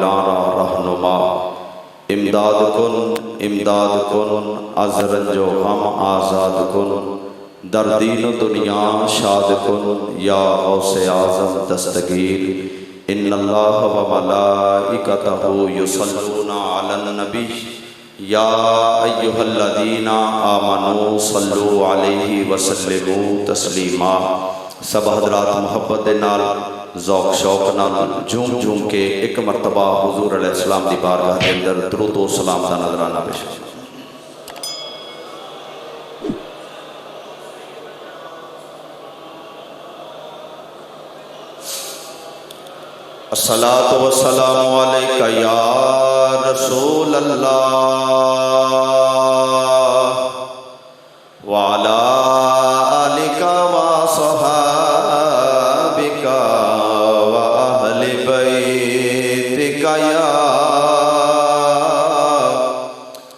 عاملانا رہنما، امداد کن از رنج و غم آزاد کن، در دین و دنیا شاد کن یا غوث اعظم دستگیر۔ ان اللہ و ملائکتہ یصلون علی النبی یا ایہا الذین آمنوا صلوا علیہ وسلموا تسلیما۔ سب حضرات محبت دے نال ذوق شوق نال جھوم جھوم کے ایک مرتبہ حضور علیہ السلام دی بارگاہ کے اندر درود و سلام دا نذرانہ پیش کریں۔ الصلاۃ والسلام علیکہ یا رسول اللہ وعلی آلک وصحابک واہل بیتک یا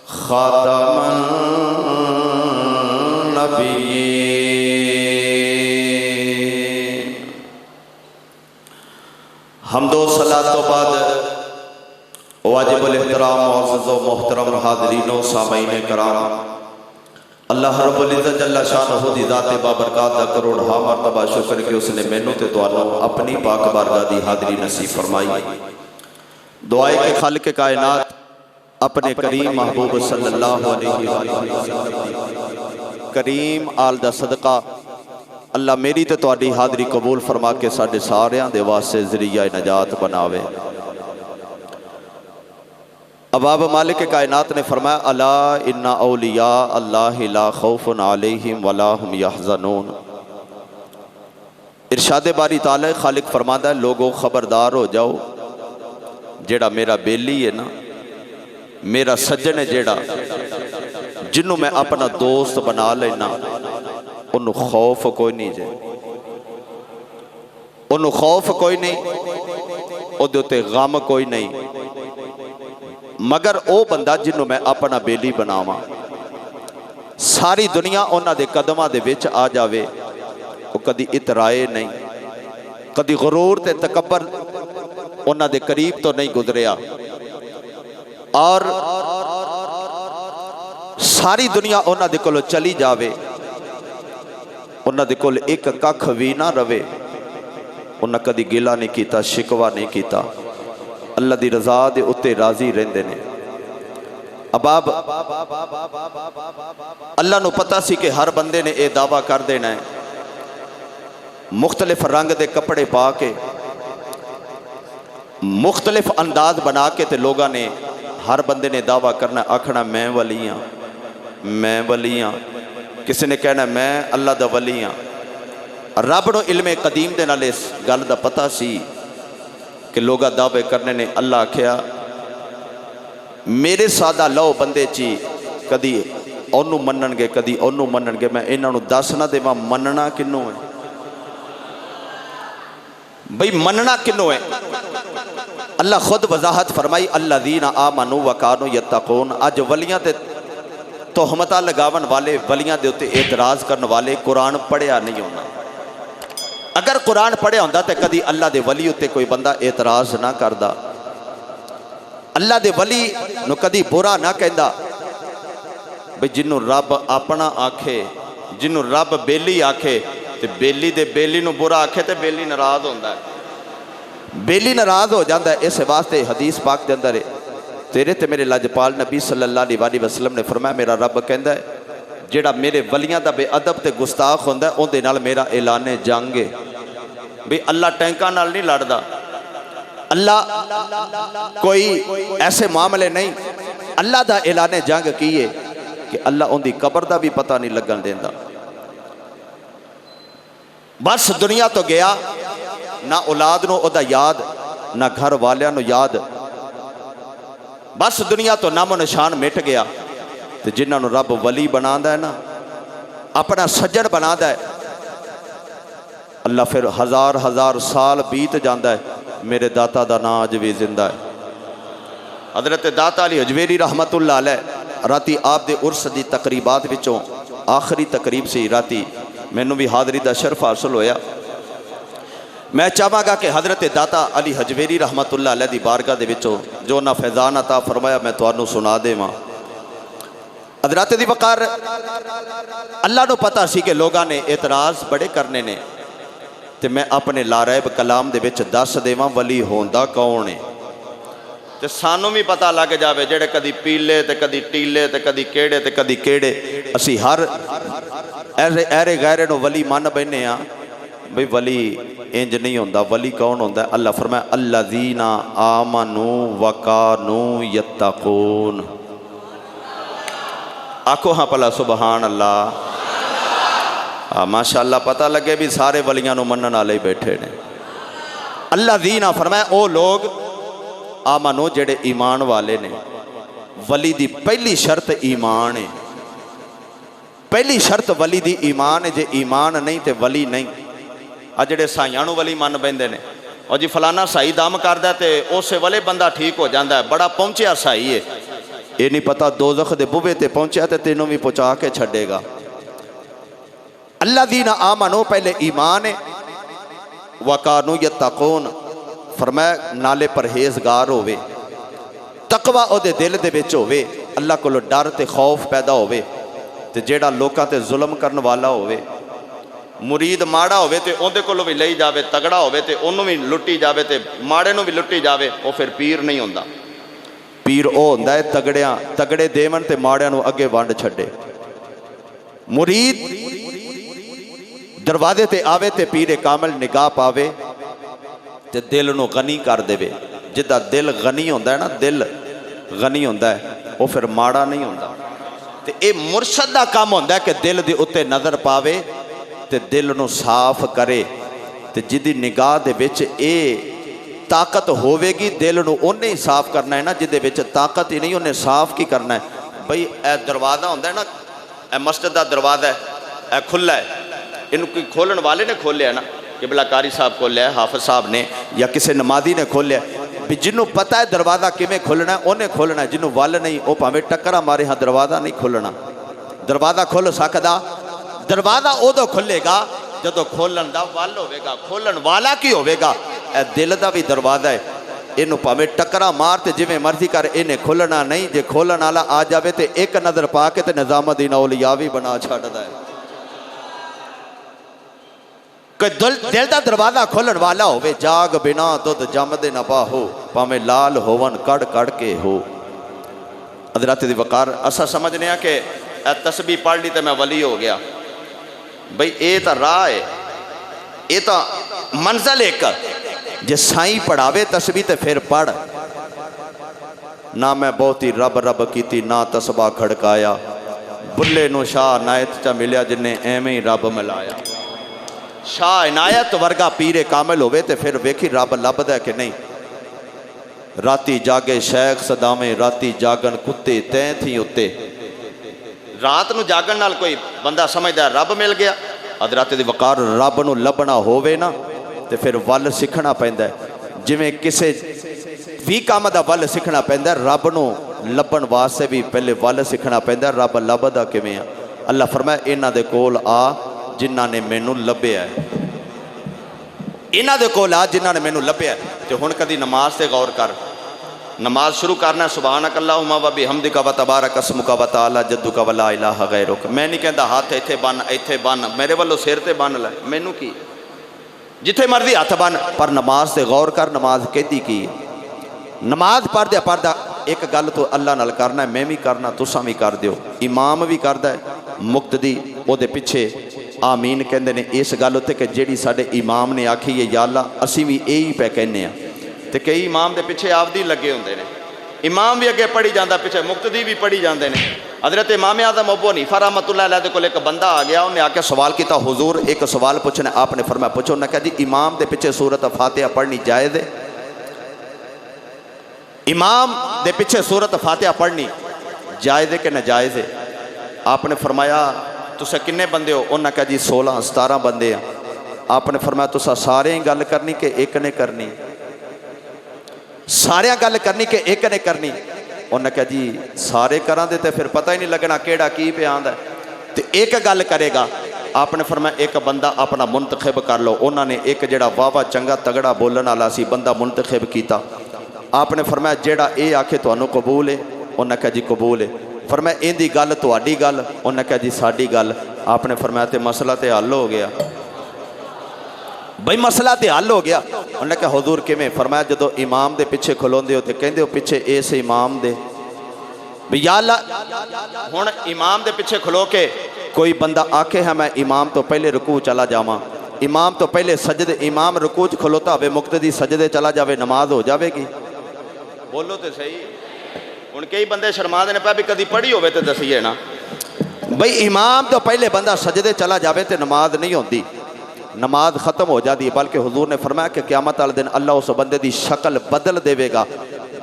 خاتم النبیین۔ حمد و صلاۃ و بعد واجب الاحترام معزز و محترم حاضرین و سامعین کرام، اللہ رب العزت جل شانہ دی ذات بابرکات دا کروڑ ہاں مرتبہ شکر کہ اس نے مینوں تے تانوں اپنی پاک بارگاہ دی حاضری نصیب فرمائی۔ دعائے کہ خالق کائنات اپنے کریم محبوب صلی اللہ علیہ وسلم کریم آل دا صدقہ اللہ میری تے تہاڈی حاضری قبول فرما کے ساڈے ساریاں دے واسطے ذریعہ نجات بناوے۔ اباب مالک کائنات نے فرمایا الا ان اولیاء اللہ لا خوف علیہم ولا هم یحزنون۔ ارشاد باری تعالی خالق فرماتا ہے لوگوں خبردار ہو جاؤ، جیڑا میرا بیلی ہے نا، میرا سجن ہے جیڑا، جنوں میں اپنا دوست بنا لینا، انہوں خوف کوئی نہیں جائے، انہوں خوف کوئی نہیں، او دیتے غم کوئی نہیں، مگر او بندہ جنوں میں اپنا بیلی بناواں، ساری دنیا انہاں دے قدماں دے وچ آ جاوے، او کدی اترائے نہیں، کدی غرور تے تکبر انہاں دے قریب تو نہیں گزریا، اور ساری دنیا انہاں دے کولوں چلی جاوے، انہاں دے کول ایک ککھ وی نہ روے، انہاں کدی گلا نہیں کیتا، شکوہ نہیں کیتا، اللہ دی رضا دے اتے راضی رہندے نے۔ اباب اللہ نو پتہ سی کہ ہر بندے نے اے دعویٰ کر دینا ہے، مختلف رنگ دے کپڑے پا کے، مختلف انداز بنا کے تے لوگاں نے ہر بندے نے دعویٰ کرنا آکھنا میں ولی ہاں، میں ولی ہاں، کسی نے کہنا میں اللہ دا ولی ہاں۔ رب نو علم قدیم دے نال اس گل دا پتہ سی کہ لوگا دعوے کرنے نے، اللہ آکھیا میرے سادہ لو بندے چی کدی اونوں منن گے کدی اونوں منن گے، میں انہاں نو دس نہ دیواں مننا کنوں ہے، بھئی مننا کنوں ہے۔ اللہ خود وضاحت فرمائی الذین آمنوا وکانوا یتقون۔ اج ولیاں تے تہمتاں لگاون والے، ولیاں دے اتے اعتراض کرن والے قرآن پڑھیا نہیں ہونا۔ اگر قرآن پڑھیا ہوندا تے کدی اللہ دے ولی اتے کوئی بندہ اعتراض نہ کردا، اللہ دے ولی نو کدی برا نہ کہندا۔ بھئی جنوں رب اپنا آکھے، جنوں رب بیلی آکھے تے بیلی دے بیلی نو برا آکھے تے بیلی ناراض ہوندا ہے، بیلی ناراض ہو جاندا ہے۔ اس واسطے حدیث پاک دے اندر تیرے تے میرے لاجپال نبی صلی اللہ علیہ وسلم نے فرمایا میرا رب کہندا ہے جیڑا میرے ولیاں دا بے ادب تے گستاخ ہوندا ہے اون دے نال میرا اعلان جنگ ہے۔ بھی اللہ ٹینکاں نال نہیں لڑدا، اللہ کوئی ایسے معاملے نہیں، اللہ دا اعلان جنگ کیے کہ اللہ ان دی قبر دا بھی پتہ نہیں لگن دیندا۔ بس دنیا تو گیا، نہ اولاد نو او دا یاد، نہ گھر والیاں نو یاد، بس دنیا تو نام و نشان مٹ گیا۔ تو جنہاں نو رب ولی بنا ہے نا، اپنا سجن بنا ہے، اللہ پھر ہزار ہزار سال بیت جاندہ ہے، میرے داتا دا نا اج بھی زندہ ہے۔ حضرت داتا علی حجویری رحمت اللہ علیہ راتی آپ دے عرس دی تقریبات وچوں آخری تقریب سی، راتی میں نو بھی حاضری دا شرف حاصل ہویا۔ میں چاہاں کہ حضرت داتا علی حجویری رحمت اللہ علیہ دی بارگاہ دے وچوں جو نہ فیضان عطا فرمایا میں تانوں سنا دیواں۔ حضرات دی وقار اللہ نو پتہ سی کہ لوگاں نے اعتراض بڑے کرنے نے، تے میں اپنے لاریب کلام دے وچ دس دیواں ولی ہوندا کون ہے، تے سانوں بھی پتہ لگ جاوے جڑے کدی پیلے تے کدی ٹیلے تے کدی کیڑے تے کدی کیڑے، اسی ہر ایرے غیرے نو ولی من بینے ہاں۔ بھئی ولی انج نہیں ہوندا، ولی کون ہوندا ہے؟ اللہ فرمایا الذین آمنوا وکانوا یتقون۔ آکھو ہاں پلا سبحان اللہ۔ ماشاءاللہ پتہ لگے بھی سارے ولیاں نو منن والے بیٹھے نے۔ الذین فرمایا او لوگ آمنو جڑے ایمان والے نے۔ ولی دی پہلی شرط ایمان ہے، پہلی شرط ولی دی ایمان ہے، جے ایمان نہیں تے ولی نہیں۔ جڑے سائیاں نو ولی من بیندے نے، اور جی فلانا سائی دم کردا ہے تے اسے والے بندہ ٹھیک ہو جاندا ہے، بڑا پہنچیا سائی ہے، یہ نہیں پتا دوزخ دے بوے تے پہنچیا تے تینوں بھی پہنچا کے چھڑے گا۔ الذین آمنو پہلے ایمان ہے، وکانوا یتقون فرمایا نالے پرہیزگار ہوئے، تقوی او دے دل دے وچ ہوئے، اللہ کولو ڈر تے خوف پیدا ہوئے، تے جیڑا لوکاں تے ظلم کرن والا ہوئے، مرید ماڑا ہوئے تے اون دے کولو بھی لئی جاوے، تگڑا ہوئے تے انہوں بھی لٹی جاوے تے ماڑے نو بھی لٹی جاوے، وہ پھر پیر نہیں ہوندا۔ پیر او ہوندا ہے تگڑے دیون تے ماڑیاں نو اگے وانڈ چھڈے۔ مرید دروازے تے آوے تے پیر کامل نگاہ پاوے تے دل نو غنی کر دے، جدہ دل غنی ہوندا ہے نا، دل غنی ہوندا ہے وہ پھر ماڑا نہیں ہوندا۔ تے اے مرشد دا کام ہوندا ہے کہ دل دے اتے نظر پاوے تے دل نو صاف کرے، تے جدی نگاہ دے وچ اے طاقت ہوئے گی دل نو انہیں ہی صاف کرنا ہے نا، جدے وچ طاقت ہی نہیں انہیں صاف کی کرنا ہے۔ بھئی اے دروازہ ہوندا ہے نا، اے مسجد دا دروازہ ہے، اے کھلا ہے، انہوں کوئی کھولن والے نے کھولیا ہے نا، قبلہ کاری صاحب کھولیا ہے، حافظ صاحب نے یا کسی نمازی نے کھولیا ہے۔ بھی جنہوں پتہ ہے دروازہ کمیں کھولنا ہے انہیں کھولنا ہے، جنہوں وال نہیں وہ پاوے ٹکر ہمارے ہاں دروازہ نہیں کھولنا۔ دروازہ کھول سکدا، دروازہ ادو کھلے گا جدو کھولن دا وال ہوئے گا، کھولن والا کی ہوئے گا۔ اے دل دا بھی دروازہ ہے، انہوں پاوے ٹکرہ مارتے جویں مرضی کر انہیں کھولنا نہیں، جے کھولن والا آ جاوے تے ایک نظر پا کے تے نظام الدین اولیاء بھی بنا چھاڑدا ہے۔ کہ دل دا دروازہ کھولن والا ہوئے، جاگ بنا دودھ جمدے نہ پاہو، پاویں لال ہون کڑ کڑ کے ہو۔ حضرات دی وقار اسا سمجھنے ہیں کہ تسبیح پڑھ لی تے میں ولی ہو گیا۔ بھئی اے تا راہ ہے، اے تا منزل ایک جے سائیں پڑھاوے تسبیح تے پھر پڑھ۔ نہ میں بہتی رب رب کیتی نہ تسبیح کھڑکایا، بلے نو شاہ عنایت چا ملیا جنہیں ایمیں رب ملایا۔ شاہ عنایت ورگا پیر کامل ہوئے تے پھر ویکھی رب لب دے کہ نہیں۔ راتی جاگے شیخ صدامے، راتی جاگن کتے تین تھی اتے۔ رات نو جاگن نال کوئی بندہ سمجھدا ہے رب مل گیا۔ حضرات دی وقار رب نو لبنا ہووے نا تے پھر ول سکھنا پیندا ہے، جویں کسے بھی کام دا ول سکھنا پیندا ہے، رب نو لبن واسطے بھی پہلے ول سکھنا پیندا ہے۔ رب لبدا کیویں ہے؟ اللہ فرمایا انہاں دے کول آ جنہاں نے مینوں لبیا ہے، انہاں دے کول آ جنہاں نے مینوں لبیا ہے۔ تے ہن کدی نماز تے غور کر، نماز شروع کرنا ہے سبحانک اللہم و بحمدک و تبارک اسمک و تعالی جدک و لا الہ غیرک۔ میں نہیں کہندا ہاتھ ایتھے بن میرے والوں سر تے بن لے، مینوں کی جتھے مرضی ہاتھ بن، پر نماز تے غور کر نماز کہتی کی ہے۔ نماز پڑھدا ایک گل تو اللہ نال کرنا ہے، میں بھی کرنا تساں بھی کر دیو، امام بھی کردا ہے، مقتدی او دے پیچھے آمین کہندے نے اس گل تے کہ جیڑی ساڈے امام نے آکھی ہے یا اللہ اسی بھی یہی پہ کہنے ہیں۔ تے کئی امام دے پیچھے آفدی لگے ہوندے نے، امام بھی اگے پڑھی جاندا پیچھے مقتدی بھی پڑھی جاندے نے۔ حضرت امام اعظم ابو حنیفہ رحمۃ اللہ علیہ دے کول ایک بندہ آ گیا، انہیں آ کے سوال کیتا حضور ایک سوال پوچھنا، آپ نے فرمایا پوچھو۔ انہوں نے کہا جی امام دے پیچھے سورۃ فاتحہ پڑھنی جائز ہے؟ امام دے پیچھے سورۃ فاتحہ پڑھنی جائز ہے کہ ناجائز ہے؟ آپ نے فرمایا تسا کنے بندے ہو؟ انہوں نے کہا جی 16-17 بندے ہیں۔ آپ نے فرمایا تسا سارے ہی گل کرنی کہ ایک نے کرنی؟ سارے گل کرنی کہ ایک نے کرنی؟ انہوں نے کہا جی سارے کران دے تے پھر پتہ ہی نہیں لگنا کیڑا کی پہ آندا ہے، تے ایک گل کرے گا آپ نے فرمایا ایک بندہ اپنا منتخب کر لو. انہوں نے ایک جڑا واہ چنگا تگڑا بولن والا سی بندہ منتخب کیتا. آپ نے فرمایا جڑا اے آکھے تانوں قبول ہے؟ انہوں نے کہا جی قبول ہے. فرمایا این دی گل تہاڈی گل؟ انہوں نے کہا جی ساڈی گل. آپ نے فرمایا تے مسئلہ تے حل ہو گیا. بھئی مسئلہ تے حل ہو گیا. انہوں نے کہا حضور کیویں؟ فرمایا جدو امام دے پیچھے کھلوندے ہو تے کہندے ہو پیچھے اس امام دے بھی یا اللہ ہن امام دے پیچھے کھلو کے کوئی بندہ آکھے ہے میں امام تو پہلے رکوع چلا جاواں، امام تو پہلے سجدے، امام رکوع کھلوتا ہوئے مقتدی سجدے چلا جاوے، نماز ہو جاوے گی؟ بولو تے صحیح. ہن کئی بندے شرما دے نے پہ بھی کدی پڑھی ہوئے تے دسیے نا. بھئی امام تو پہلے بندہ سجدے چلا جاوے تے نماز نہیں ہوندی، نماز ختم ہو جاتی. بلکہ حضور نے فرمایا کہ قیامت والے دن اللہ اس بندے دی شکل بدل دے گا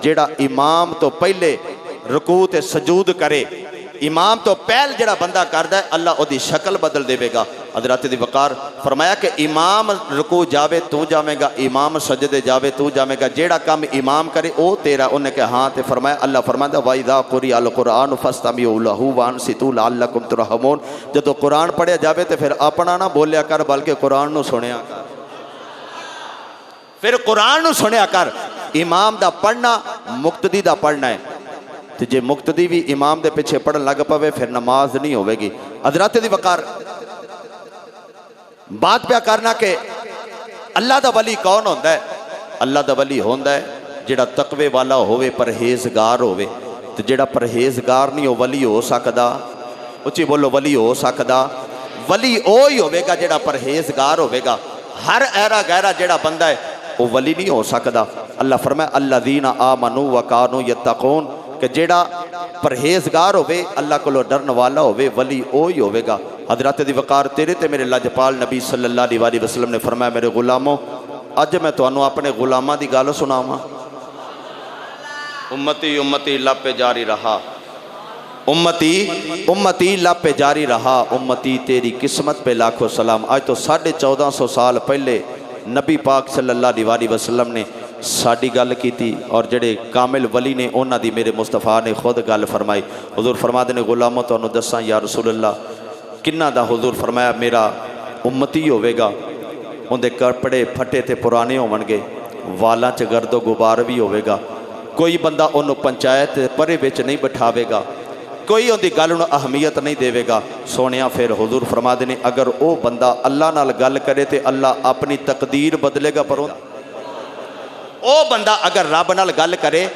جیڑا امام تو پہلے رکوع تے سجود کرے. امام تو پہل جڑا بندہ کردا ہے اللہ او دی شکل بدل دے گا. حضرات دی وقار فرمایا کہ امام رکوع جاوے تو جاویں گا، امام سجدے جاوے تو جاویں گا، جیڑا کام امام کرے او تیرا. انہوں نے کہا ہاں. تے فرمایا اللہ فرماندا وَإِذَا قُرِئَ الْقُرْآنُ فَاسْتَمِعُوا لَهُ وَأَنصِتُوا لَعَلَّكُمْ تُرْحَمُونَ. جدو قرآن پڑھیا جاوے تے پھر اپنا نہ بولیا کر بلکہ قرآن نو سنیا کر، پھر قرآن نو سنیا کر. امام دا پڑھنا مقتدی دا پڑھنا ہے. تو جے مقتدی بھی امام دے پیچھے پڑھن لگ پوے پھر نماز نہیں ہوئے گی. حضرات دی وقار بات پہ کرنا کہ اللہ دا ولی کون ہوندہ ہے؟ اللہ دا ولی ہوندہ ہے جڑا تقوی والا ہوئے، پرہیزگار ہوئے. تو جڑا پرہیزگار نہیں ہو ولی ہو سکدا؟ اچھی بولو ولی ہو سکدا؟ ولی اوہی ہوئے گا جڑا پرہیزگار ہوئے گا. ہر ایرا گیرا جڑا بندہ ہے وہ ولی نہیں ہو سکدا. اللہ فرمائے الذین آمنوا وکانوا یتقون کہ جیڑا پرہیزگار ہوئے اللہ کو ڈرن والا ہوئے ولی اوہی ہوئے گا. حضرات دی وقار تیرے تے میرے لاجپال نبی صلی اللہ علیہ وسلم نے فرمایا میرے غلاموں اج میں تانوں اپنے غلاماں دی گل سناواں. امتی امتی لب پہ جاری رہا، امتی امتی لب پہ جاری رہا، امتی تیری قسمت پہ لاکھوں سلام. آج تو 1450 سال پہلے نبی پاک صلی اللہ علیہ وسلم نے ساڑی گل کی تھی اور جڑے کامل ولی نے اونا دی میرے مصطفیٰ نے خود گل فرمائی. حضور فرما دینے غلاموں تو انہوں دساں یا رسول اللہ کنہ دا؟ حضور فرمایا میرا امتی ہوئے گا ان دے کپڑے پھٹے تے پرانے ہونگے، والاں چ گرد و غبار بھی ہوئے گا، کوئی بندہ انہوں پنچایت پرے وچ نہیں بٹھاوے گا، کوئی ان دی گل انہوں اہمیت نہیں دے گا. سونیا پھر حضور فرما دینے اگر او بندہ اللہ نال گل کرے تے اللہ اپنی تقدیر بدلے گا. پر او بندہ اگر رب نال گل کرے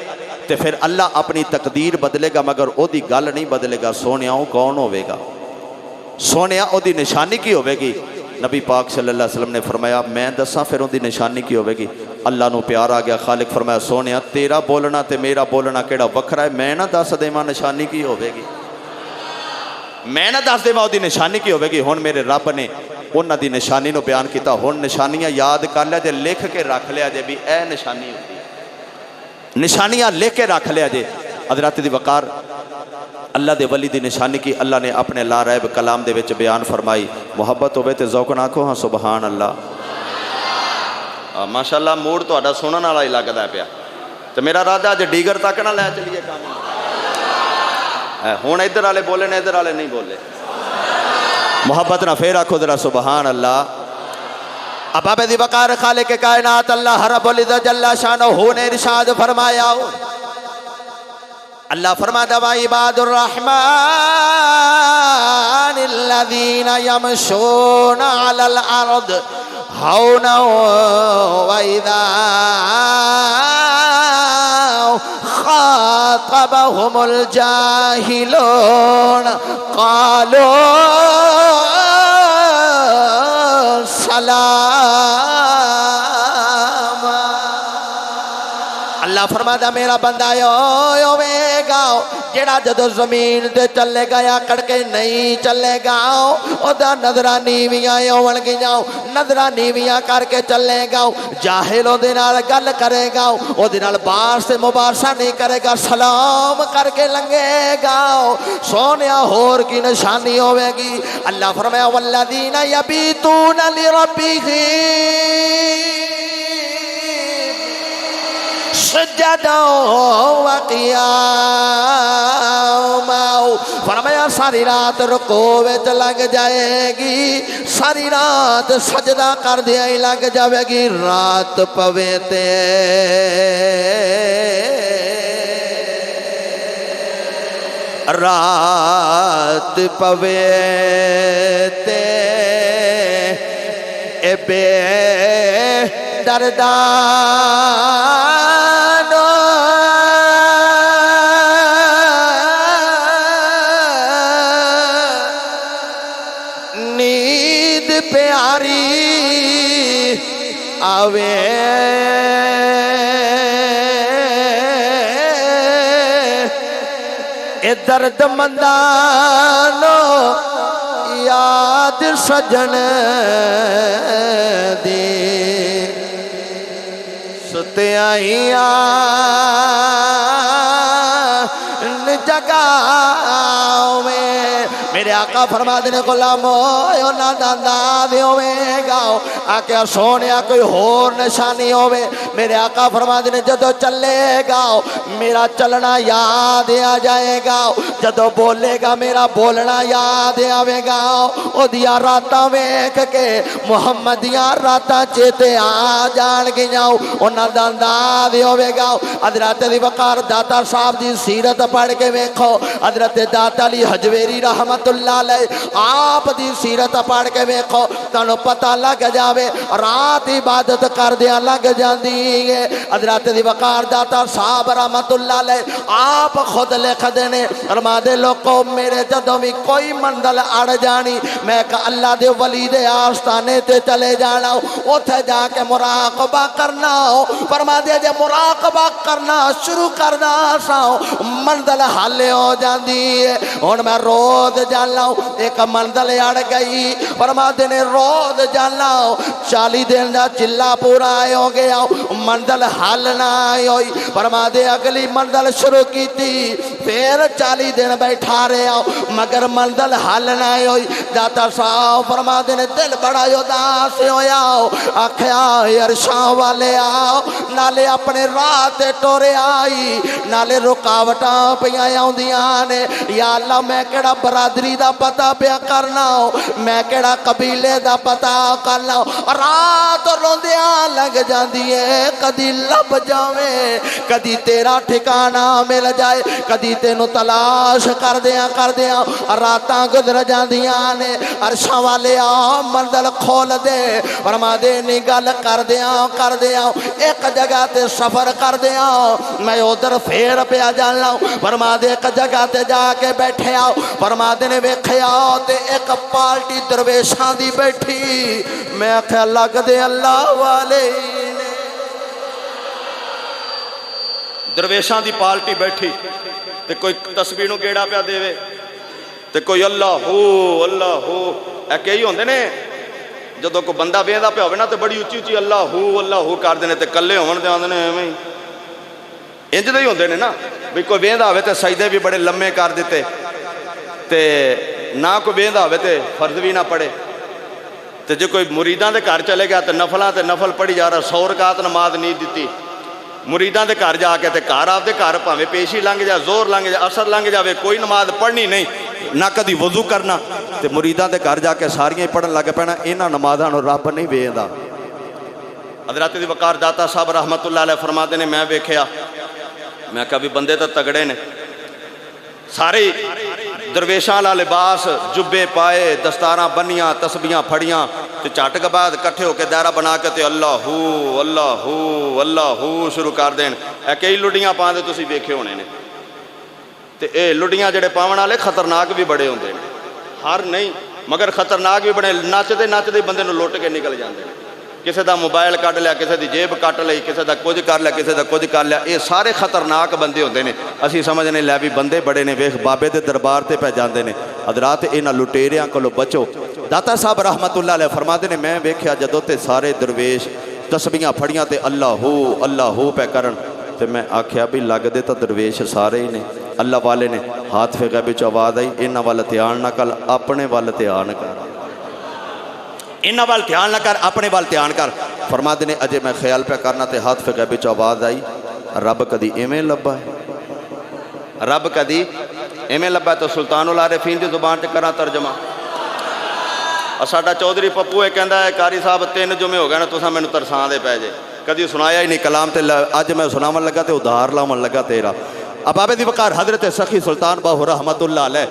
تے پھر اللہ اپنی تقدیر بدلے گا مگر او دی گل نہیں بدلے گا. سونیا او کون ہوئے گا؟ سونیا او دی نشانی کی ہوئے گی؟ نبی پاک صلی اللہ علیہ وسلم نے فرمایا میں دساں پھر ان دی نشانی کی ہوئے گی. اللہ نو پیار آ گیا. خالق فرمایا سونیا تیرا بولنا تے میرا بولنا کیڑا وکھرا ہے، میں نہ دس دے ماں نشانی کی ہوئے گی، میں نہ دس دے ماں دی نشانی کی ہوئے گی. ہن میرے رب نے انہاں دی نشانی نو بیان کیتا. ہن نشانیاں یاد کر لیا جے، لکھ کے رکھ لیا جے بھی اے نشانی ہوتی، نشانیاں لکھ کے رکھ لیا جے. حضرات دی وقار اللہ دے ولی دی نشانی کی اللہ نے اپنے لا ریب کلام دے وچ بیان فرمائی. محبت ہوئے تے ذوق نہ کہو ہاں سبحان اللہ. ماشاءاللہ موڈ تو اڈا سنن والا ہی لگدا ہے پیا. تے میرا رادہ اج ڈیگر تک نہ لے چلیے کام. ہن ادھر والے بولے نے ادھر والے نہیں بولے. محبت نہ پھر آکھو ذرا سبحان اللہ. اب آپ دی وقار خالق کائنات اللہ رب العزت جل شانہ نے ارشاد فرمایا. اللہ فرماتا وعباد الرحمن الذین یمشون علی الارض ہونا وَإِذَا خَاطَبَهُمُ الْجَاهِلُونَ قَالُوا سَلَامًا. اللہ فرماتا میرا بندہ ہوئے گا جڑا جدو زمین تے چلے گا یا کڑکے نہیں چلے گا اودا نظرہ نیویاں ہون گیاں، نظرہ نیویاں کر کے چلے گا. جاہل او دے نال گل کرے گا، او دے نال بار سے مبارسہ نہیں کرے گا، سلام کر کے لنگے گا. سونیا ہور کی نشانی ہوئے گی. اللہ فرمایا والذین یبیتون لربہم سجدا وقیاما فرمایا ساری رات رکوع وچ لگ جائے گی، ساری رات سجدہ کر دیا ہی لگ جائے گی، رات پوے تے رات پوے تے اے بے دردانو نیند پیاری آوے اے درد مندانو یاد سجن دی ستیائیاں جگاوے میرے آقا فرما دینے غلامو نہ دانداد ہوئے گاؤ آکے سونیا کوئی ہور نشانی ہوئے میرے آقا فرما دینے جدو چلے گاؤ میرا چلنا یاد آ جائے گا، جدو بولے گا میرا بولنا یاد آوے گا، او دیا راتاں ویکھ کے محمد دیا راتاں چیتے آ جان گیاں، انہاں دا انداز ہوے گا۔ حضرت علی وقار داتا صاحب دی سیرت پڑھ کے ویکھو، حضرت داتا علی حجویری رحمت اللہ علیہ آپ دی سیرت پڑھ کے ویکھو، تانوں پتہ لگ جاوے رات عبادت کر دیا لگ جاندی ہے۔ حضرت علی وقار داتا صاحب رحمت اللہ علیہ آپ خود لکھ دینے فرما دے لوگوں میرے جدوں بھی کوئی منزل اڑ جانی میں کہ اللہ دے ولی دے آستانے تے چلے جانا اوتھے جا کے مراقبہ کرنا فرما دے جے مراقبہ کرنا شروع کرنا سا منزل حل ہو جاندی ہے۔ ہن میں روز جانا ایک منزل اڑ گئی فرما دے نے روز جانا 40 دن دا چلا پورا ہو گیا منزل حل نہ ہوئی فرما دے اگلی منزل شروع کی تھی پھر 40 دن بیٹھا رہے آؤ مگر منزل حل نہ ہوئی داتا صاحب فرما دینے دل بڑا اداس ہویا آکھیا عرشاں والے آؤ نالے اپنے رات ٹورے آئی نالے رکاوٹاں پیاں آؤندیاں نے یا اللہ میں کیڑا برادری دا پتہ پیا کرنا میں کیڑا قبیلے دا پتہ کرنا رات روندیاں لگ جاندی ہے کدی لب جاویں کدی تیرا ٹھکانہ مل جائے کدی تینوں تلاش کر دیا راتاں گزر جاندیاں نے عرشاں والے آ منزل کھول دے فرما دے نی گل کر دیا ایک جگہ تے سفر کر دیا میں ادھر پھیر پیا جانا فرما دے ایک جگہ تے جا کے بیٹھے آؤ فرما دے نے ویکھیا تے ایک پارٹی درویشاں دی بیٹھی میں آکھیا لگ دے اللہ والے درویشاں دی پارٹی بیٹھی تے کوئی تسبیح نو گیڑا پیا دے تے کوئی اللہ ہو اے کئی ہوندے نے جدوں کوئی بندہ ویندا پیا ہوے نا تے بڑی اچھی اچھی اللہ ہو کر دینے تے کلے ہون تے آندے نے ایویں انج دے ہی ہوندے نے نا بھئی کوئی ویندا ہوے تے سجدے بھی بڑے لمے کر دتے تے نہ کوئی ویندا ہوے تے فرض بھی نہ پڑھے تے جے کوئی مریداں دے گھر چلے گیا تے نفل پڑھی جا رہا 100 رکعت نماز نہیں دتی مریداں دے گھر جا کے تے گھر آپ دے گھر پاویں پیشی لنگ جا زور لنگ جا اثر لنگ جاوے کوئی نماز پڑھنی نہیں نہ کدی وضو کرنا تے مریداں دے گھر جا کے ساریاں پڑھن لگ پینا انہاں نمازاں نوں رب نہیں ویندا۔ حضرت دی وقار داتا صاحب رحمت اللہ علیہ فرماتے نے میں ویکھیا میں کبھی بندے تے تگڑے نے سارے درویشاں والا لباس جبے پائے دستاراں بنیاں تسبیحاں پھڑیاں تے چٹ کے بعد کٹھے ہو کے دائرہ بنا کے تے اللہ ہو شروع کر دین اے کئی لڈیاں پاندے تسی ویکھے ہونے نے تے اے لڈیاں جڑے پاون والے خطرناک بھی بڑے ہوندے نے ہر نہیں مگر خطرناک بھی بڑے نچدے بندے نوں لٹ کے نکل جاندے نے کسے دا موبائل کٹ لیا کسے دی جیب کٹ لئی کسے دا کچھ کر لیا کسے دا کچھ کر لیا یہ سارے خطرناک بندے ہوندے نے اسی سمجھنے لے بھی بندے بڑے نے ویکھ بابے دے دربار تے پہ جاندے نے حضرات انہاں لٹیریاں کولوں بچو۔ داتا صاحب رحمت اللہ علیہ فرماتے نے میں ویکھیا جدوں تے سارے درویش تسبیحاں پھڑیاں تے اللہ ہو پہ کرن تے میں آکھیا بھی لگ دے تا درویش سارے ہی نے اللہ والے نے ہاتھ فے غیب وچ آواز آئی انہاں وال دھیان نہ کر اپنے وال دھیان کر انہاں وال دھیان نہ کر اپنے وال دھیان کر فرما دینے اجے میں خیال پہ کرنا تے ہاتھ فقہ بچ آواز آئی رب کدی ایویں لبا ہے رب کدی ایویں لبا تو سلطان العارفین دی زبان چ کراں ترجمہ ساڈا چودھری پپو یہ کہندا ہے قاری صاحب 3 جمعے ہو گئے نا تساں مینوں ترساں دے پے جے کدی سنایا ہی نہیں کلام تے اج میں سناون لگا تے ادھار لاون لگا تیرا ابابِ دی وقار حضرت سخی سلطان باہو رحمت اللہ علیہ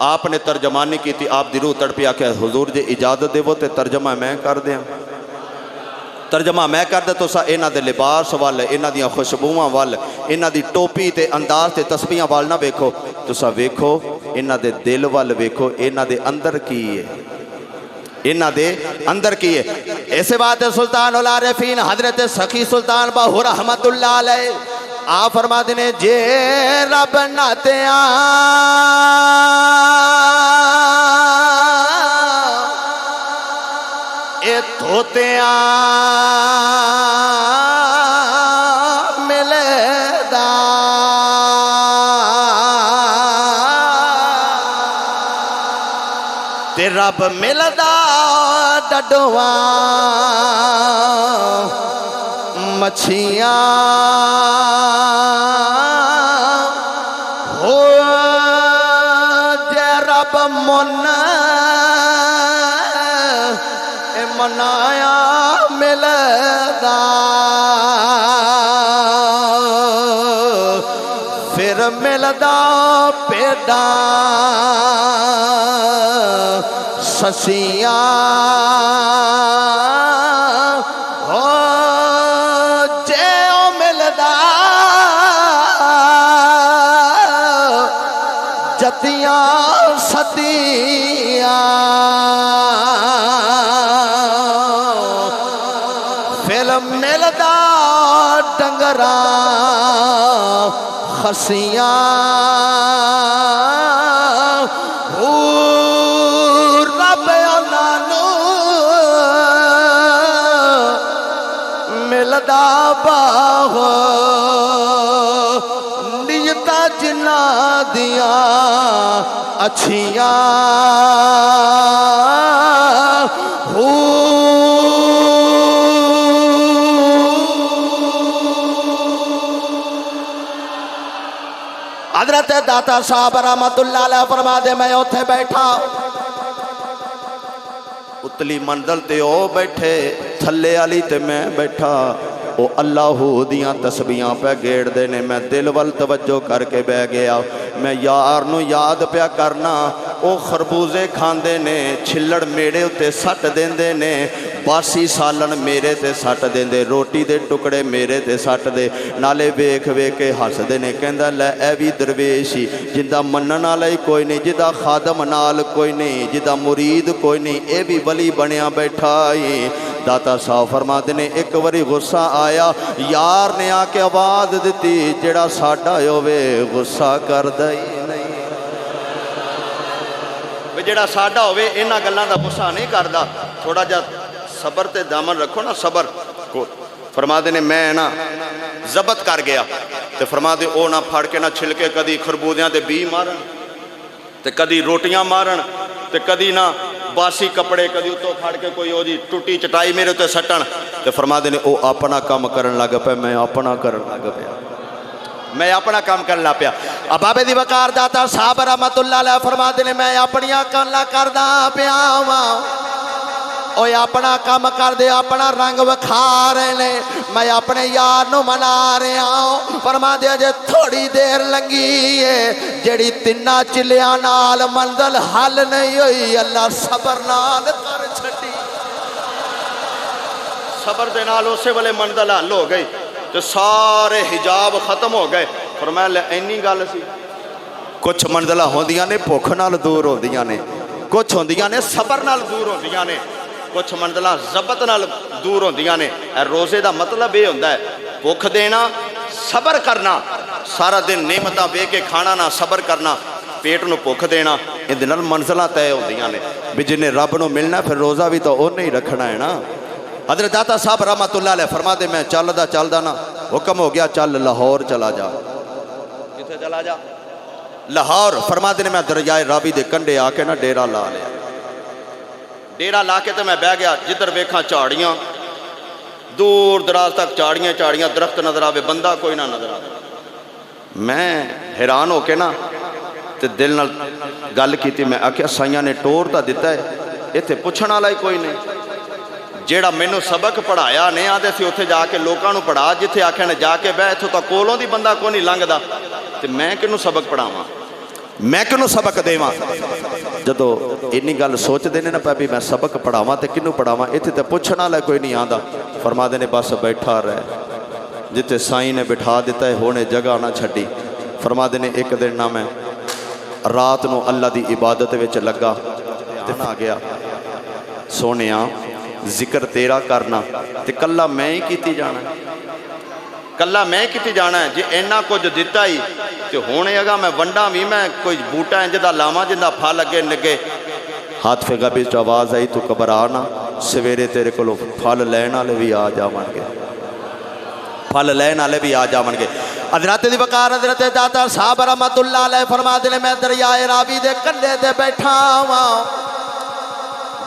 آپ نے ترجمانی کی تھی آپ دی روح تڑپی آکھے حضور جی اجازت دے وہ تے ترجمہ میں کر دیں ترجمہ میں کر دے تو سا اینا دے لباس وال اینا دیاں خوشبوواں وال اینا دی ٹوپی تے انداز تے تسبیحاں وال نہ ویکھو تو سا ویکھو اینا دے دل وال ویکھو اینا دے اندر کی ہے اینا دے اندر کی ہے ایسے بات ہے سلطان العارفین حضرت سخی سلطان باہو رحمت اللہ علیہ آپ فرما دینے جے رب ناتیاں اے دھوتیاں ملے دا تے رب ملدا ڈڈواں مچھیاں ہو جے رب منایا ملدا پھر ملدا پیڈاں سسیاں ہو جے او ملدا جتیاں ستیاں پھر ملدا ڈنگراں خسیاں رب انہاں نوں ملدا باغ نیتاں جنہاں دیاں اچھیاں حضرت داتا صاحب رحمت اللہ علیہ فرما دے میں اوتھے بیٹھا اتلی منزل تے او بیٹھے تھلے والی تے میں بیٹھا او اللہ دیاں تسبیحاں پہ گیڑ دینے میں دل ول توجہ کر کے بہ گیا میں یار نو یاد پیا کرنا او خربوزے کھاندے نے چھلڑ میڑے اتے سٹ دیندے نے باسی سالن میرے تے سٹ دیندے روٹی دے ٹکڑے میرے تے سٹ دے نالے ویکھ ویکھ کے ہس دے نے کہندا لے اے وی درویشی جندا منن والا ہی کوئی نہیں جدا خادم نال کوئی نہیں جدا مرید کوئی نہیں اے بھی ولی بنیا بیٹھا ہی داتا صاحب فرما دے نے ایک واری غصہ آیا یار نے آ کے آواز دتی جڑا ساڈا ہووے غصہ کردا ہی نہیں جڑا ساڈا ہووے انہاں گلاں دا غصہ نہیں کردا تھوڑا جا صبر تے دامن رکھو نا صبر کو فرما دے نے میں نا ضبط کر گیا تے فرما دے او نہ پھڑ کے نہ چھلکے کدی خربوزیاں تے بی مارن تے کدی روٹیاں مارن تے کدی نہ باسی کپڑے کدی اتوں پھڑ کے کوئی او جی ٹوٹی چٹائی میرے تے سٹن تے فرما دے نے او اپنا کام کرن لگ پیا میں اپنا کرن لگ پیا میں اپنا کام کرنا پیا ابابِ دی وقار داتا صاحب رحمت اللہ علیہ فرما دے نے میں اپنیاں کرنا کردا پیا واں اوے اپنا کام کر دے اپنا رنگ وکھا رہے نے میں اپنے یار نو منا رہا ہوں فرما دے جے تھوڑی دیر لنگی ہے جڑی تینا چلیاں نال منزل حل نہیں ہوئی اللہ صبر نال کر چھٹی صبر دے نال اسے والے منزل حل ہو گئی تو سارے حجاب ختم ہو گئے فرمایا لے اینی گل سی کچھ منزلہ ہوندیاں نے بھوک نال دور ہوندیاں نے کچھ ہوندیاں نے صبر نال دور ہوندیاں نے کچھ منزلہ ضبط نال دور ہوندیاں نے اے روزے دا مطلب یہ ہوندا ہے بھوک دینا صبر کرنا سارا دن نعمتاں وے کے کھانا نہ صبر کرنا پیٹ نو بھوک دینا اندے نال منزلاں طے ہوندیاں نے بھی جنہیں رب نو ملنا پھر روزہ بھی تو اونے ہی رکھنا ہے نا حضرت داتا صاحب رحمت اللہ علیہ فرما دے میں چلدا نا حکم ہو گیا چل لاہور چلا جا کتھے چلا جا لاہور فرما دے میں دریائے راوی دے کنڈے آ کے نا ڈیرا لا لیا ڈیرا لا کے تو میں بہ گیا جدھر ویکھاں چاڑیاں دور دراز تک چاڑیاں درخت نظر آوے بندہ کوئی نہ نظر آوے میں حیران ہو کے نا تے دل نال گل کیتی، میں آکھیا سائیاں نے ٹور تا دیتا ہے، ایتھے پوچھن والا ہی کوئی نہیں، جیڑا مینوں سبق پڑھایا نہیں آدھے سی اتھے جا کے لوکاں نو پڑھا، جتھے آکھیا نے جا کے بیٹھ، اتھوں تا کولوں دی بندہ کوئی نہیں لنگدا، تے میں کنوں سبق پڑھاواں، میں کنوں سبق دیواں؟ جدو اینی گل سوچ دینے نا پہ بھی میں سبق پڑھاواں تے کنوں پڑھاواں، ایتھے تے پوچھن والا کوئی نہیں آندا، فرما دینے بس بیٹھا رہے، جتے سائیں نے بٹھا دیتا ہے ہونے جگہ نہ چھڈی۔ فرما دینے ایک دن نہ میں رات نو اللہ دی عبادت وچ لگا تے آ گیا، سونیاں ذکر تیرا کرنا تے کلا میں ہی کیتی جانا ہے، کلا میں کیتی جانا ہے، جی اینا کچھ دیتا ہی تے ہونے اگا میں ونڈا بھی میں کوئی بوٹا انج دا لاواں جندا پھل لگے نگے۔ ہاتھ فے غبی چ آواز آئی تو گھبرانا، سویرے تیرے کولو پھل لین والے بھی آ جاون گے، پھل لین والے بھی آ جاون گے۔ حضرت دی وقار حضرت داتا صاحب رحمت اللہ علیہ فرما دے میں دریائے راوی دے کنڈے تے بیٹھا ہاں،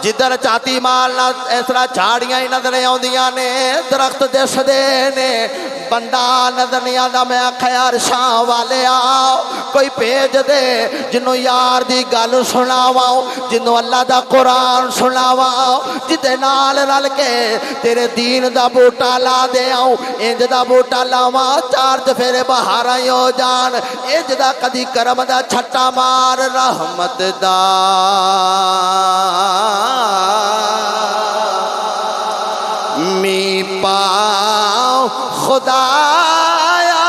جدھر چاتی مالنا اس طرح جھاڑیاں ہی نظر آؤندیاں نے، درخت دسدے نے، بندہ نظر نہیں آندا، میں آکھیا یار شاہ والے آؤ کوئی بھیج دے جنوں یار دی گل سناواں، جنوں اللہ دا قرآن سناواں، جدے نال رل کے تیرے دین دا بوٹا لا دے آؤں، انج دا بوٹا لاواں چار چفیرے بہاراں ہی ہو جان، انج دا کدی کرم دا چھٹا مار رحمت دا می پاؤ خدایا،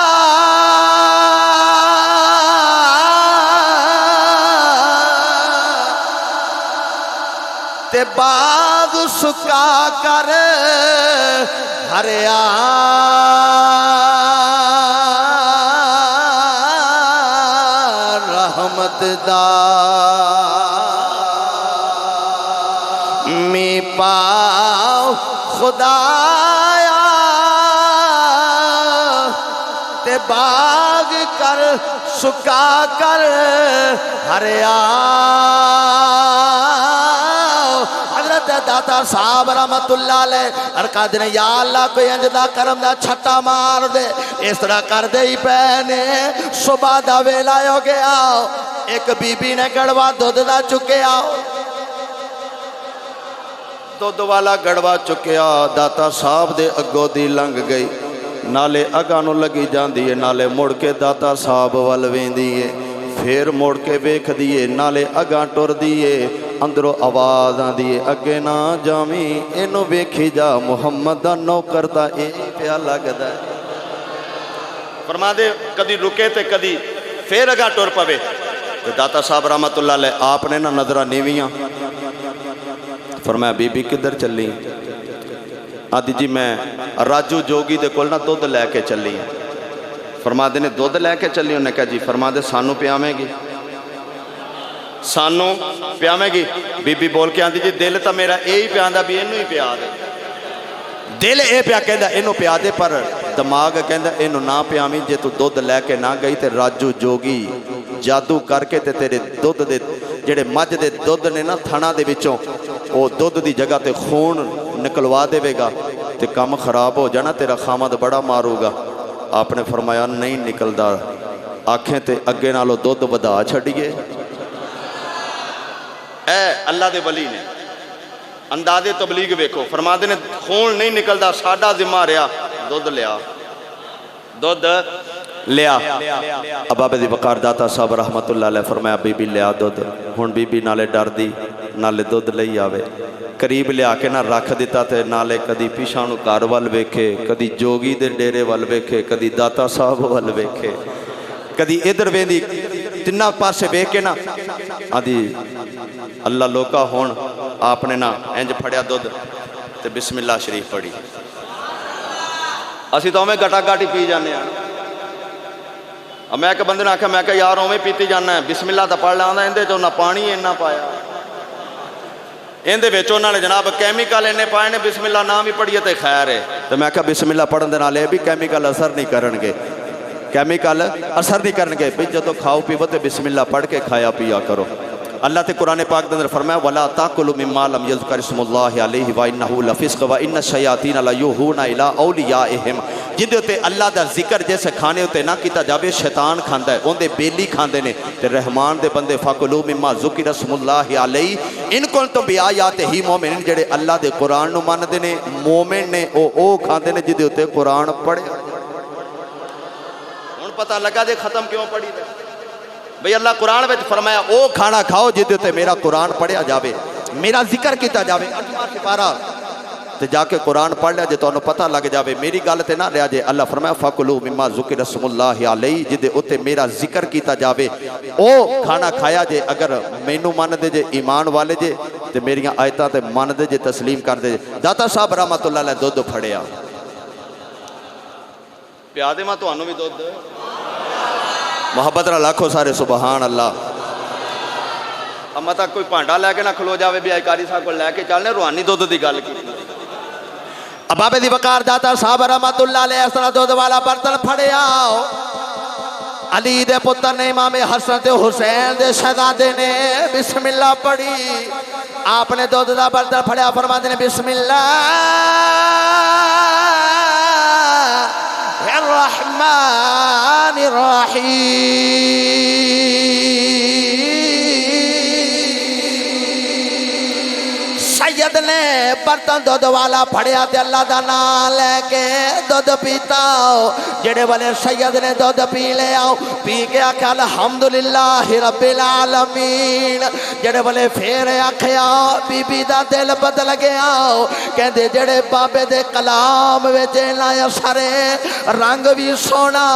تے باغ سکا کر ہریا، رحمت دا می پاؤ خدایا، تے باغ کر سکا کر ہریا۔ حضرت داتا صاحب رحمت اللہ علیہ ارکا دنے یا اللہ کوئی انج دا کرم دا چھٹا مار دے، اس طرح کر دے ہی پہنے صبح دا ویلا ہو گیا، ایک بی بی نے گڑوا دودھ دا چکیا، دودھ والا گڑوا چکیا، داتا صاحب دے اگو دی لنگ گئی، نالے اگانو لگی جان دیئے، نالے مڑ کے داتا صاحب والوین دیئے، پھر مڑ کے بیکھ دیئے، نالے اگاں ٹور دیئے، اندرو آواز آن دیئے اگے نہ جامی، اینو بیکھی جا محمد دا نوکر دا اے پیا لگدا ہے۔ فرما دے کدی رکے تے کدی پھر اگاں ٹور پوے، داتا صاحب رحمت اللہ علیہ آپ نے نہ نظرہ نیویاں، فرمایا بی بی کدھر چلی؟ آدھی جی میں راجو جوگی دے کول نہ دودھ لے کے چلی ہیں۔ فرما دے نے دودھ لے کے چلی، انہوں نے کہا جی، فرما دے سانو پیامے گی، سانو پیامے گی؟ بی بی بول کے آدھی جی دل تا میرا اے ہی پیاندہ بھی انہوں ہی پیا دے، دل اے پیا کہندہ انہوں پیا دے، پر دماغ کہندہ انہوں نہ پیامی، جے تو دودھ لے کے نہ گئی تے راجو جوگی جادو کر کے تے تیرے دودھ دے جڑے مجھ دے دودھ نے نا تھنا دے بچوں وہ دودھ دی جگہ تے خون نکلوا دے گا تے کام خراب ہو جانا، تیرا خامد بڑا مارو گا۔ آپ نے فرمایا نہیں نکلدا، آنکھیں تے اگے نالو دودھ ودا چھڑیے۔ اے اللہ دے ولی نے اندازے تبلیغ ویکھو، فرما دے نے خون نہیں نکلدا، ساڈا ذمہ رہا، دودھ لیا، دودھ لیا۔ اباب دی وقار داتا صاحب رحمت اللہ علیہ فرمایا بی بی لیا دودھ، ہن بی بی نالے ڈر دی، نالے دودھ لئی آوے، قریب لیا کے نہ رکھ دیتا تے نالے کدی پیشانو کار وال ویکھے، کدی جوگی دے ڈیرے وال ویکھے، کدی داتا صاحب وال ویکھے، کدی ادھر ویندی، تنہ پاسے ویکھ کے نا آدھی اللہ لوکا ہون، آپ نے نا انج پھڑیا دودھ تے بسم اللہ شریف پڑھی، اسی تو ہمیں گٹا گاٹی پی جانے ہیں۔ اب میں کہ بندے نے آکھا، میں کہ یار ہمیں پیتی جانا ہے، بسم اللہ تا پڑھ لیاں دا، اندے جو نہ پانی انہ پایا، اندے ویچو نہ جناب کیمیکل انہیں پائے نے، بسم اللہ نام ہی پڑھیے تے خیر ہے۔ تو میں کہا بسم اللہ پڑھن دے نالے بھی کیمیکل اثر نہیں کرنگے، کیمیکل اثر نہیں کرنگے، بھی جدو کھاؤ پیو تے بسم اللہ پڑھ کے کھایا پیا کرو۔ اللہ تے قرآن پاک دے اندر فرمایا ولا تاکلوا مما لم یذکر اسم اللہ علیہ وانہ لفسق وان الشیاطین لیوحون الی اولیاءہم جدے تے اللہ دا ذکر جیسے کھانے تے نہ کیتا جاوے شیطان کھاندا ہے اون دے بیلی کھاندے نے تے رحمان دے بندے فاکلوا مما ذکر اسم اللہ علیہ ان کنتم بیاات ہی مومنین جڑے اللہ دے قرآن نو مندے نے مومن نے او کھاندے نے جدے تے قرآن پڑھے ہن پتہ لگا دے ختم کیوں پڑھی تے بھئی اللہ قرآن وچ فرمایا او کھانا کھاؤ جدے تے میرا قرآن پڑھیا جاوے میرا ذکر کیتا جاوے 8واں سپارہ تے جا کے قرآن پڑھ لیا جے تانوں پتہ لگ جاوے میری گل تے نہ رہیا جے اللہ فرمایا فَكُلُوا مِمَّا ذُكِرَ اسْمُ اللَّهِ عَلَيْهِ جدے اوتے میرا ذکر کیتا جاوے او کھانا کھایا جے اگر مینوں من دے جے ایمان والے جے تے میریاں آیتاں تے من دے جے تسلیم کر دے جے داتا صاحب رحمت اللہ علیہ دودھ پھڑیا پیا دے ماں تانوں بھی دودھ محبت نال آکھو سارے سبحان اللہ اما تک کوئی پانڈا لے کے نہ کھلو جاوے بھی قاری صاحب کو لے کے چلنے روحانی دودھ دی گل کی ابابے دی وقار داتا صاحب رحمت اللہ علیہ اس طرح دودھ والا برتن پھڑے آؤ علی دے پتر نے امام حسن تے حسین دے شہزادے نے بسم اللہ پڑھی آپ نے دودھ دا برتن پھڑیا فرماتے نے بسم اللہ الرحمن الرحیم سید نے برتن دودھ والا پھڑیا تے اللہ دا نام لے کے دودھ پیتا جڑے والے سید نے دودھ پی لے آؤ پی کے آکھا الحمدللہ رب العالمین جڑے والے پھر آکھیا بی بی دا دل بدل گیا کہندے جڑے بابے دے کلام وچ لایا سارے رنگ بھی سونا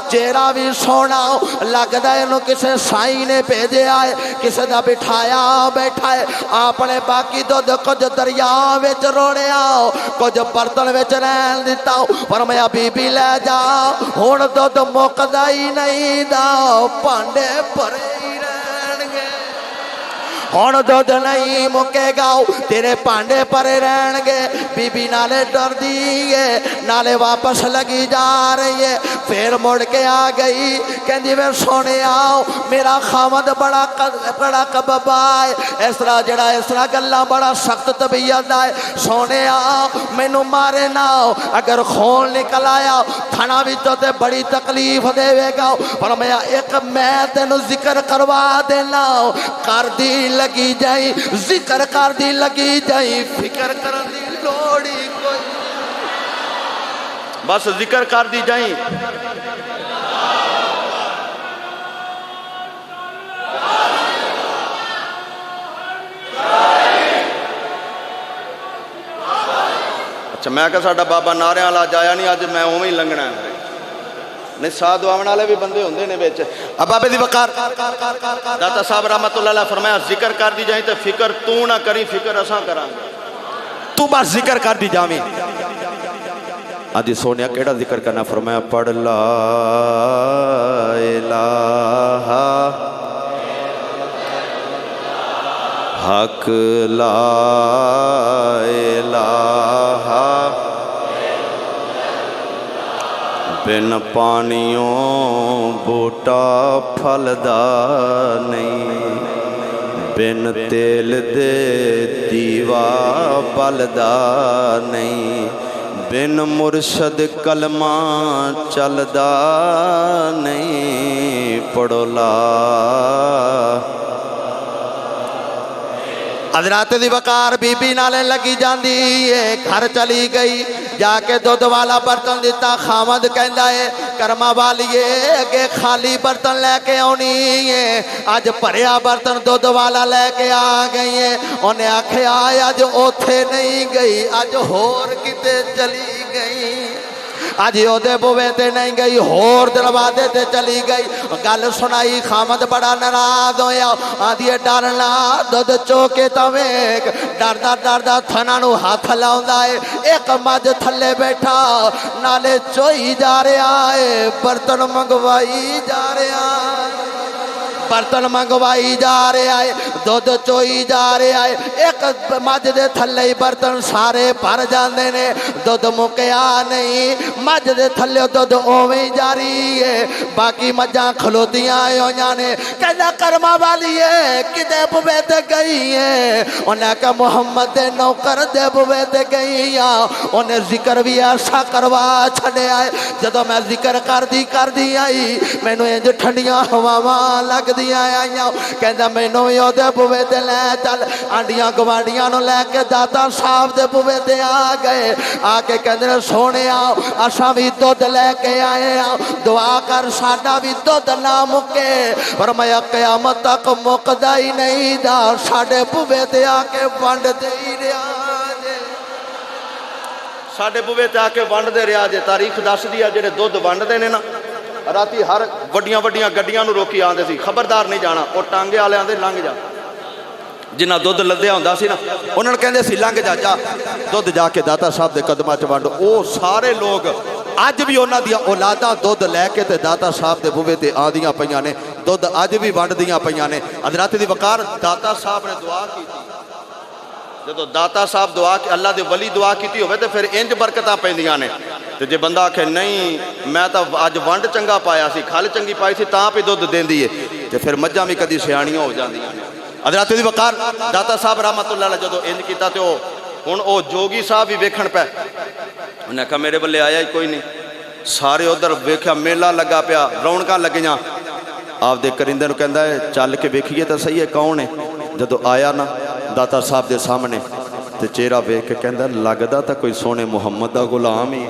چہرہ بھی سونا لگدا ہے انہوں کسے سائی نے بھیجے آئے کسے دا بٹھایا بیٹھا ہے آپ نے باقی دودھ کچھ دریا وچ روڑے آؤ کچھ برتن وچ رہن دیتا فرمایا بی بی لے جا ہن دودھ مکدا ہی نہیں دا پانڈے بھرے ہی رہن گے ہن دودھ نہیں مکے گا تیرے پانڈے پرے رہن گے بی بی نالے ڈر دی ہے نالے واپس لگی جا رہی ہے پھر مڑ کے آ گئی کہندی میں سونے آؤ میرا خامد بڑا کبابا ہے اس طرح جڑا اس طرح گلا بڑا سخت طبیعت ہے سونے آؤ مینوں مارے نہ اگر خون نکل آیا تھنا وچوں تے بڑی تکلیف دے گا فرمایا ایک میں تینوں ذکر کروا دینا کر دی لگی جائی ذکر کر دی لگی جائی فکر کرن دی لوڑی کوئی بس ذکر کر دی جائیں اچھا میں کہ ساڈا بابا نعرے والا جایا نہیں اج میں اوویں ہی لنگنا ہے نہیں ساتھ دعاون والے بھی بندے ہوندے نے وچ ابابے دی وقار داتا صاحب رحمت اللہ علیہ فرمایا ذکر کر دی جائیں تے فکر تو نہ کری فکر اساں کراں گے تو بس ذکر کر دی جاویں آدھی سونیا کیڑا ذکر کرنا فرمایا پڑھ لا الہ حق لا الہ بن پانیوں بوٹا پھلدا نہیں بن تیل دے دیوا بلدا نہیں بن مرشد کلمہ چلدا نہیں پڑھو لا حضرات دی وقار بی بی نالے لگی جاندی ہے گھر چلی گئی جا کے دودھ والا برتن دیتا خامد کہندا ہے کرما والیے اگے خالی برتن لے کے آنی ہے آج پریا برتن دودھ والا لے کے آ گئی ہے انہیں آکھیا آج اوتھے نہیں گئی آج ہور کتے چلی گئی آج یودے بوے تے نہیں گئی ہور دروازے تے چلی گئی گل سنائی خامد بڑا ناراض ہویا آدھی ڈرنا دودھ چوکے تویک ڈردا تھنا نو ہاتھ لاؤندا ہے ایک مجھ تھلے بیٹھا نالے چوئی جا رہا ہے برتن منگوائی جا رہا ہے برتن منگوائی جا رہا ہے دودھ چوئی جا رہا ہے ایک مجھ دے تھلے ہی برتن سارے بھر جاندے نے دودھ مکیا نہیں مجھ دے تھلے دودھ اوویں جاری ہے باقی مجھاں کھلوتیاں ہویاں نے کہنا کرما والی ہے کدے بوے تے گئی ہے انہیں کہا محمد دے نوکر دے بوے تے گئی انہیں ذکر بھی ایسا کروا چھڑے آئے جدو میں ذکر کر دی آئی میں نے انج ٹھنڈیاں ہواواں لگ دی آئیاں کہندا میں نے او دے بوے تے لے چل آنڈیاں گوانڈیاں نو لے کے داتا صاحب دے بوے تے آ گئے آ کے کہندے سونے آؤ اساں بھی دودھ لے کے آئے دعا کر ساڈا بھی دودھ نہ مکے فرمایا قیامت تک مکدا ہی نہیں دا ساڈے بوے تے آ کے ونڈ دے ہی رہا ساڈے بوے تے آ کے ونڈ دے رہا جے تاریخ دس دیا جڑے دودھ ونڈ دے نے نا راتی ہر وڈیاں وڈیاں گڈیاں نو روکی آندے سی خبردار نہیں جانا او ٹانگے والے آندے لنگ جا جنہ دودھ لدیا ہوندا سی نا انہاں نوں کہندے سی لنگ جا جا دودھ جا کے داتا صاحب دے قدماں چ ونڈ او سارے لوگ اج بھی انہاں دی اولاداں دودھ لے کے تے داتا صاحب دے بوے تے آندیاں پیاں نے دودھ اج بھی ونڈدیاں پیاں نے حضرات دی وقار داتا صاحب نے دعا کیتی جدو داتا صاحب دعا کی اللہ دے ولی دعا کیتی ہوئے تے پھر انج برکتاں پیندیاں نے تے جے بندہ آکھے نہیں میں تا اج ونڈ چنگا پایا سی کھل چنگی پائی سی تاں پہ دودھ دیندی ہے تے پھر مجھاں بھی کدی سیاڑیاں ہو جاندیاں نے حضرات دی وقار داتا صاحب رحمت اللہ علیہ جدو انج کیتا تے ہن او جوگی صاحب بھی ویکھن پے انہیں کہا میرے بلے آیا ہی کوئی نہیں سارے ادھر ویکھیا میلہ لگا پیا رونقاں لگیاں آپ دے کرندے نو کہندا ہے چل کے ویکھیے تے صحیح ہے کون ہے جدو آیا نا داتا صاحب دے سامنے تے چہرہ ویکھ کے کہندا لگدا تا کوئی سونے محمد دا غلام ہی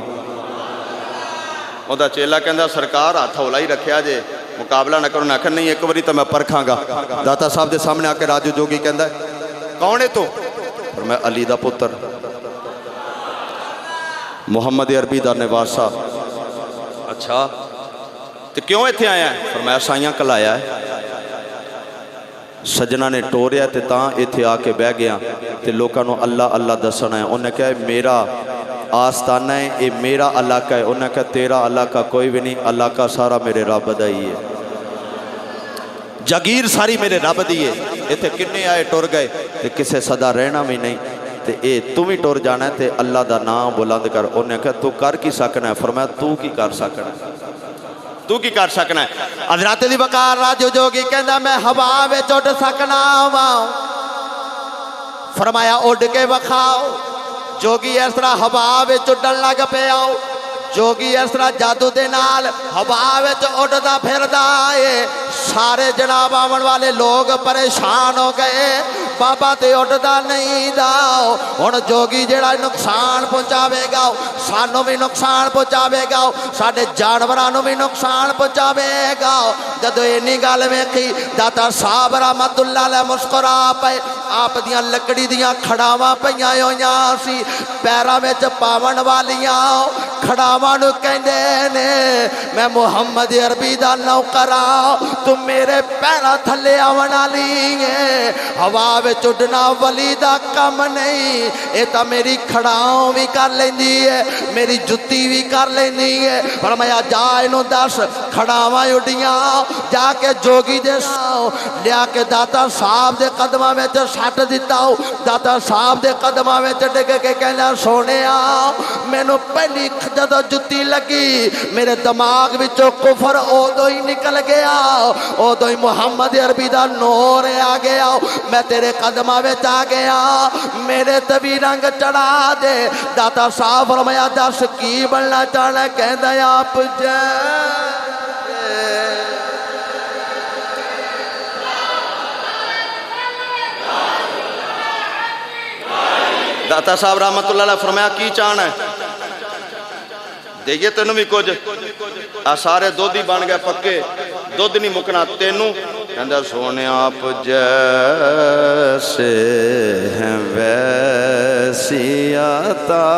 او دا چیلا کہندا سرکار ہاتھ ہولا ہی رکھیا جے مقابلہ نہ کرو نہ کہ نہیں ایک باری تو میں پرکھاں گا داتا صاحب دے سامنے آ کے راجو جوگی کہندا ہے کون ہے تو فرمایا علی دا پتر محمد عربی دا نواسا اچھا تو کیوں ایتھے آیا ہے فرمایا سائیاں کل آیا ہے سجنہ نے ٹوریا تے تاں ایتھے آ کے بہ گیا تے لوکاں نو اللہ اللہ دسنا ہے انہیں کہا میرا آستانہ ہے یہ میرا علاقہ ہے انہیں کہا تیرا علاقہ کوئی بھی نہیں علاقہ سارا میرے رب دا ہی ہے جگیر ساری میرے رب دی ہے ایتھے کنے آئے ٹور گئے تے کسے صدا رہنا بھی نہیں تے اے تم ہی ٹور جانا ہے تے اللہ دا نام بلند کر انہیں کہا تو کر کی سکنا ہے فرمایا تو کی کر سکنا ہے تو کی کر سکنا ہے حضرات دی وقار راجو جوگی کہندا میں ہوا وچ اڑ سکنا وا فرمایا اڑ کے وکھاؤ جوگی اس طرح ہوا وچ اڑن لگ پیا جوگی اس طرح جادو دے نال ہوا وچ اڑدا پھردا اے سارے جناب آون والے لوگ پریشان ہو گئے بابا تے اڑدا نہیں دا ہن جوگی جڑا نقصان پہنچاوے گا سانوں بھی نقصان پہنچاوے گا ساڈے جانوراں نوں بھی نقصان پہنچاوے گا جدوں اینی گل ویکھی داتا صاحب رحمت اللہ علیہ مسکرا پئے آپ دیاں لکڑی دیاں کھڑاواں پئیاں ہویاں سی پیراں وچ پاون والیاں کھڑاواں نوں کہندے نے میں محمد عربی دا نوکر تو میرے پیراں تھلے آون والی ہے ہوا وچ اڈنا ولی دا کم نہیں اے تا میری کھڑاؤں بھی کر لیندی ہے میری جُتی بھی کر لیندی ہے فرمایا جا اینوں دس کھڑاواں اڈیاں جا کے جوگی دے لیا کے داتا صاحب دے قدماں وچ سٹ دتا داتا صاحب دے قدماں وچ ڈگ کے کہنا سونیا مینوں پہلی جدوں جُتی لگی میرے دماغ وچوں کفر اودوں ہی نکل گیا اودوں ہی محمد عربی دا نور آ گیا میں تیرے قدماں وچ آ گیا میرے تے بھی رنگ چڑھا دے داتا صاحب فرمایا دس کی بننا چاہنا کہندا آپ جے داتا صاحب رحمت اللہ علیہ فرمایا کی چاہنا ہے دیکھئے تینوں بھی کچھ سارے دودھ ہی بن گئے پکے دودھ نہیں مکنا تینوں کہندہ سونے آپ جیسے ہیں ویسی عطا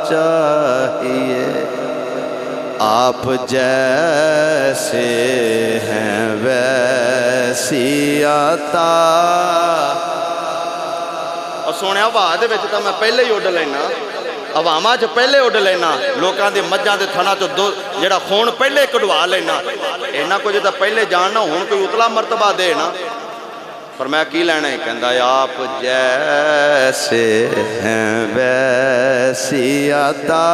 چاہیے آپ جیسے ہیں ویسی عطا اور سونے آباد وچ تو میں پہلے ہی اڈ لینا عواماں چ پہلے اڈ لینا لوکاں دے مجھاں دے تھنا چ جڑا خون پہلے کڈوا لینا اینا کچھ تا پہلے جاننا ہون کوئی اتلا مرتبہ دے نا فرمایا کی لینا ہے کہندا آپ جیسے ہیں ویسی عطا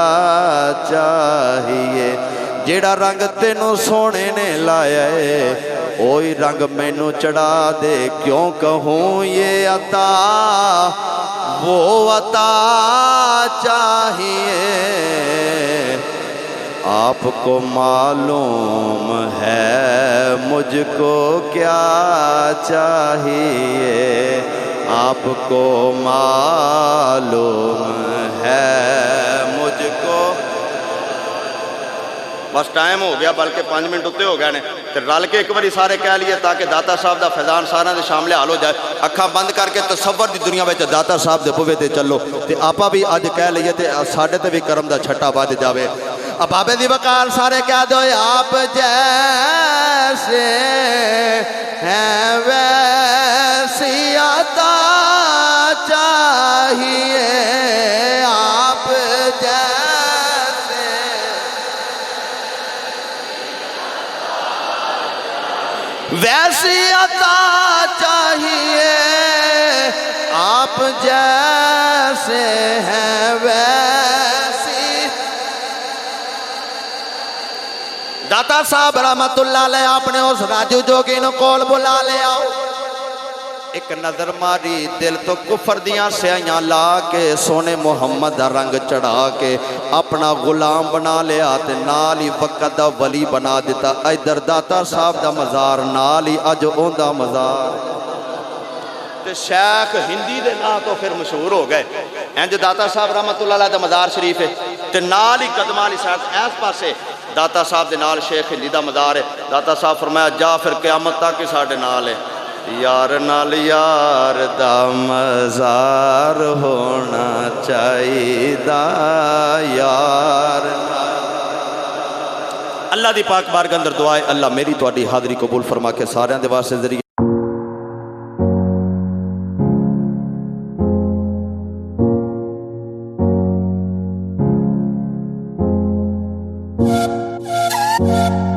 چاہیے جیڑا رنگ تینوں سونے نے لایا ہے وہی رنگ مینوں چڑھا دے کیوں کہوں یہ عطا وہ عطا چاہیے آپ کو معلوم ہے مجھ کو کیا چاہیے آپ کو معلوم ہے مجھ کو بس ٹائم ہو گیا بلکہ 5 منٹ اتنے ہو گئے نے تو رل کے ایک باری سارے کہہ لیے تاکہ داتا صاحب دا فیضان سارا دے شامل حال ہو جائے اکھاں بند کر کے تصور دی دنیا میں داتا صاحب دے بوے تے چلو تے آپا بھی آج کہہ لئیے تے ساڑھے تے بھی کرم دا چھٹا باد جاوے اب آبے دی وقار سارے کہہ دو آپ جیسے ہیں ویسی عطا چاہیے آپ جیسے ویسی عطا چاہیے آپ جیسے ہیں ویسی داتا صاحب رحمت اللہ علیہ آپ نے اس راجو جوگی نو کول بلا لے آؤ ایک نظر ماری دل تو کفر دیاں سیاں لا کے سونے محمد دا رنگ چڑھا کے اپنا غلام بنا لیا تے نالی وقت دا ولی بنا دیتا ادھر داتا صاحب دا مزار نالی اج اون دا مزار تے شیخ ہندی دے نا تو پھر مشہور ہو گئے انج داتا صاحب رحمت اللہ علیہ دا مزار شریف ہے تے نالی قدمالی صاحب ایس پاسے داتا صاحب دے نال شیخ ہندی دا مزار ہے داتا صاحب فرمایا جا پھر قیامت تک ساڈے نال ہے یار نال یار دا مزار ہونا چاہیے یار اللہ دی پاک بارگاہ اندر دعائے اللہ میری تواڈی حاضری قبول فرما کے سارے دے واسطے ذریعے